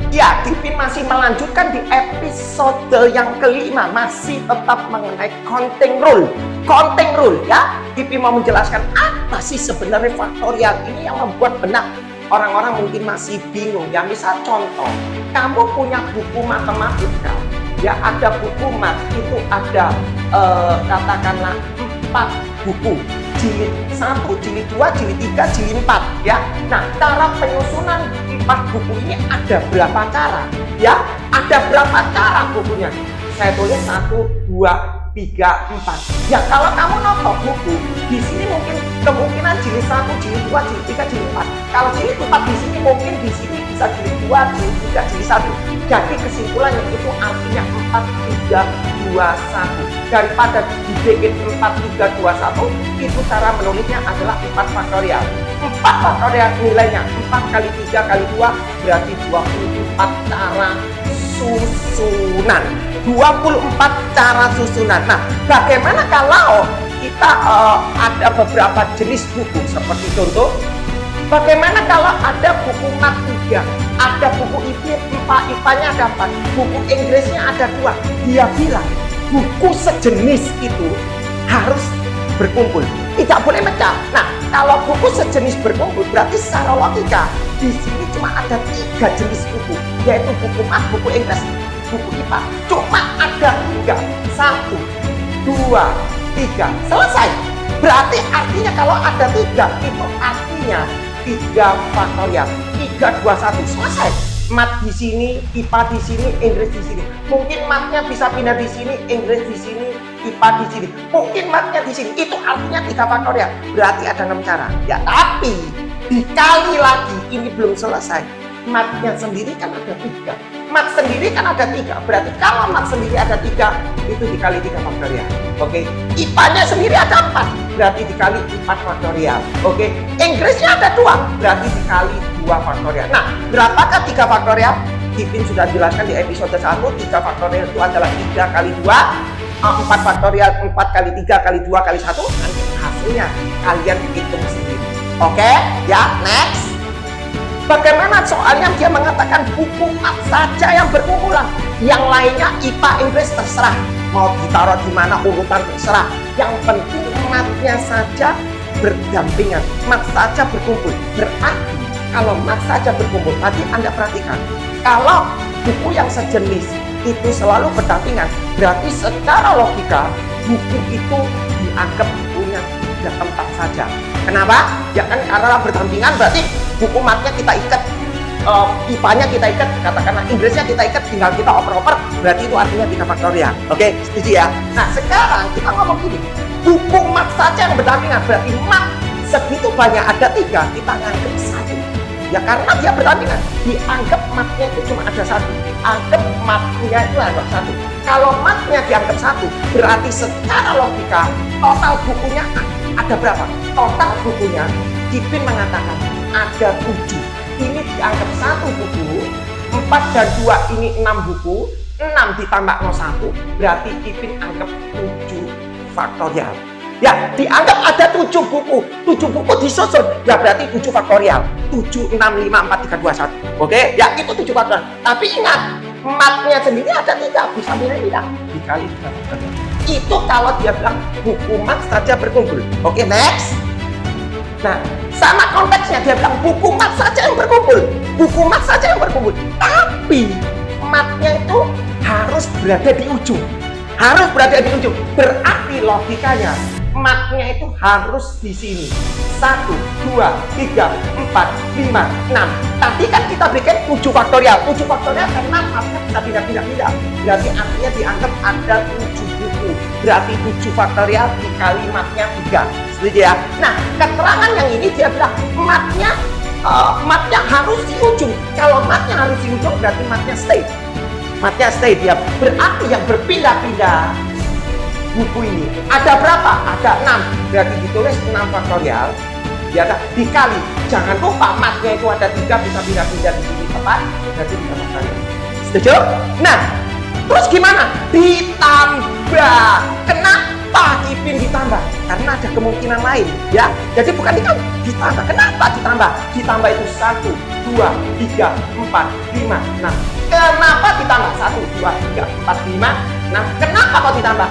Ya, Dipin masih melanjutkan di episode yang kelima, masih tetap mengenai counting rule. Counting rule ya, Dipin mau menjelaskan apa sih sebenarnya faktorial ini yang membuat benak orang-orang mungkin masih bingung. Ya, misal contoh, kamu punya buku matematika, ya ada buku mat, itu ada katakanlah 4 buku. Jilid 1, jilid 2, jilid 3, jilid 4 ya. Nah, cara penyusunan 4 buku ini ada berapa cara? Ya, ada berapa cara bukunya? Saya tulis 1, 2, 3, 4. Ya, kalau kamu nonton buku, di sini mungkin kemungkinan jilid 1, jilid 2, jilid 3, jilid 4. Kalau jilid 4 di sini mungkin di sini bisa jilid 2, jilid 3, jilid 1. Jadi kesimpulannya itu artinya 4, 3, 2, 1. Daripada dibikin 4, 3, 2, 1, itu cara menulisnya adalah 4 faktorial. 4 faktorial nilainya 4 kali 3 kali 2 berarti 24 cara susunan. 24 cara susunan. Nah, bagaimana kalau kita ada beberapa jenis buku seperti contoh, bagaimana kalau ada buku mat 3, ada buku IPA-nya ada 4, buku Inggrisnya ada 2. Dia bilang buku sejenis itu harus berkumpul, tidak boleh pecah. Nah, kalau buku sejenis berkumpul berarti secara logika di sini cuma ada 3 jenis buku, yaitu buku mat, buku Inggris, buku IPA. Cuma ada 3, 1, 2, 3, selesai. Berarti artinya kalau ada 3 itu artinya 3 faktorial, 3, 2, 1, selesai. Mat di sini, IPA di sini, Inggris di sini. Mungkin matnya bisa pindah di sini, Inggris di sini, IPA di sini. Mungkin matnya di sini. Itu artinya 3 faktorial. Berarti ada 6 cara. Ya, tapi dikali lagi ini belum selesai. Matnya sendiri kan ada 3. Mat sendiri kan ada 3. Berarti kalau mat sendiri ada 3, itu dikali 3 faktorial. Oke. IPA-nya sendiri ada 4. Berarti dikali 4 faktorial. Oke. Inggrisnya ada 2. Berarti dikali 2 faktorial. Nah, berapakah 3 faktorial? Dipin sudah jelaskan di episode 1. 3 faktorial itu adalah 3 kali 2. 4 faktorial, 4 kali 3 kali 2 kali 1. Nanti hasilnya kalian hitung sendiri. Oke. Ya, next. Bagaimana soalnya dia mengatakan buku mat saja yang berkumpulan, yang lainnya IPA Inggris terserah, mau ditaruh di mana urutan terserah, yang penting matnya saja berdampingan, mat saja berkumpul. Berarti kalau mat saja berkumpul, tadi Anda perhatikan, kalau buku yang sejenis itu selalu berdampingan, berarti secara logika buku itu dianggap punya 3 tempat saja. Kenapa? Ya kan karena berdampingan, berarti buku matnya kita ikat, IPA-nya kita ikat, katakanlah Inggrisnya kita ikat, tinggal kita oper-oper, berarti itu artinya 3 faktorial. Oke, setuju ya? Nah, sekarang kita ngomong gini, buku mat saja yang berdampingan, berarti mat segitu banyak ada 3, kita nganggap 1. Ya karena dia berdampingan, dianggap matnya itu cuma ada 1, dianggap matnya itu ada 1. Kalau matnya dianggap 1, berarti secara logika total bukunya ada berapa? Total bukunya Dipin mengatakan ada 7. Ini dianggap 1 buku, 4 dan 2 ini 6 buku, 6 ditambah 01, berarti Dipin anggap 7 faktorial. Ya, dianggap ada 7 buku. 7 buku disusun, ya berarti 7 faktorial. 7, 6, 5, 4, 3, 2, 1. Oke, ya itu 7 faktorial. Tapi ingat, matnya sendiri ada 3, bisa pilih-pilih. Dikali 3 faktorial. Itu kalau dia bilang buku mat saja berkumpul. Oke, next. Nah, sama konteksnya dia bilang buku mat saja yang berkumpul. Buku mat saja yang berkumpul. Tapi matnya itu harus berada di ujung. Harus berada di ujung. Berarti logikanya matnya itu harus di sini. 1, 2, 3, 4, 5, 6. Tadi kan kita bikin 7 faktorial. 7 faktorial karena matnya bisa pindah-pindah. Berarti artinya dianggap ada 7 buku. Berarti 7 faktorial dikali matnya 3. Setuju ya? Nah, keterangan yang ini dia bilang matnya harus di ujung. Kalau matnya harus di ujung berarti matnya stay. Matnya stay dia. Berarti yang berpindah-pindah buku ini ada berapa? Ada 6. Berarti ditulis 6 faktorial. Ya kan? Dikali. Jangan lupa matnya itu ada 3, bisa pindah-pindah di sini tepat. Berarti 3 faktorial. Setuju? Nah, Terus gimana? Ditambah. Kenapa Kipin ditambah? Karena ada kemungkinan lain, ya. Jadi bukan ditambah. Kenapa ditambah? Ditambah itu 1, 2, 3, 4, 5, 6. Kenapa ditambah? 1, 2, 3, 4, 5, 6. Kenapa kok ditambah?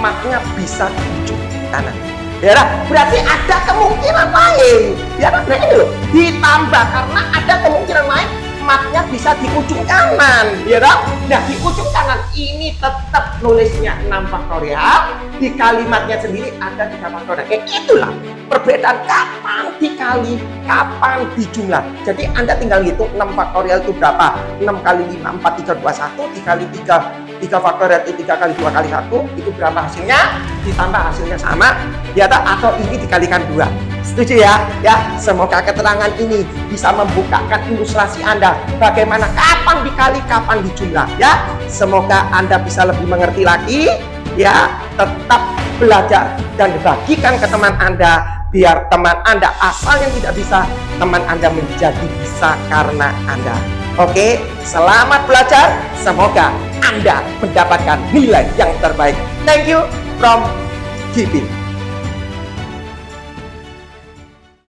Matnya bisa di ujung kanan. Ya, berarti ada kemungkinan lain. Ya, nah ini loh, ditambah karena ada kemungkinan lain matnya bisa di ujung kanan. Ya, nah di ujung kanan ini tetap nulisnya 6 faktorial, di kalimatnya sendiri ada 3 faktorial. Itulah perbedaan kapan dikali, kapan dijumlah. Jadi Anda tinggal hitung 6 faktorial itu berapa? 6 kali 5, 4, 3, 2, 1, dikali 3 faktorial itu 3 kali 2 kali 1, itu berapa hasilnya? Ditambah hasilnya sama, ya atau ini dikalikan 2. Setuju ya? Ya, semoga keterangan ini bisa membukakan ilustrasi Anda bagaimana kapan dikali, kapan dijumlah, ya. Semoga Anda bisa lebih mengerti lagi, ya. Tetap belajar dan bagikan ke teman Anda biar teman Anda asal yang tidak bisa, teman Anda menjadi bisa karena Anda. Oke, selamat belajar. Semoga Anda mendapatkan nilai yang terbaik. Thank you from Kipin.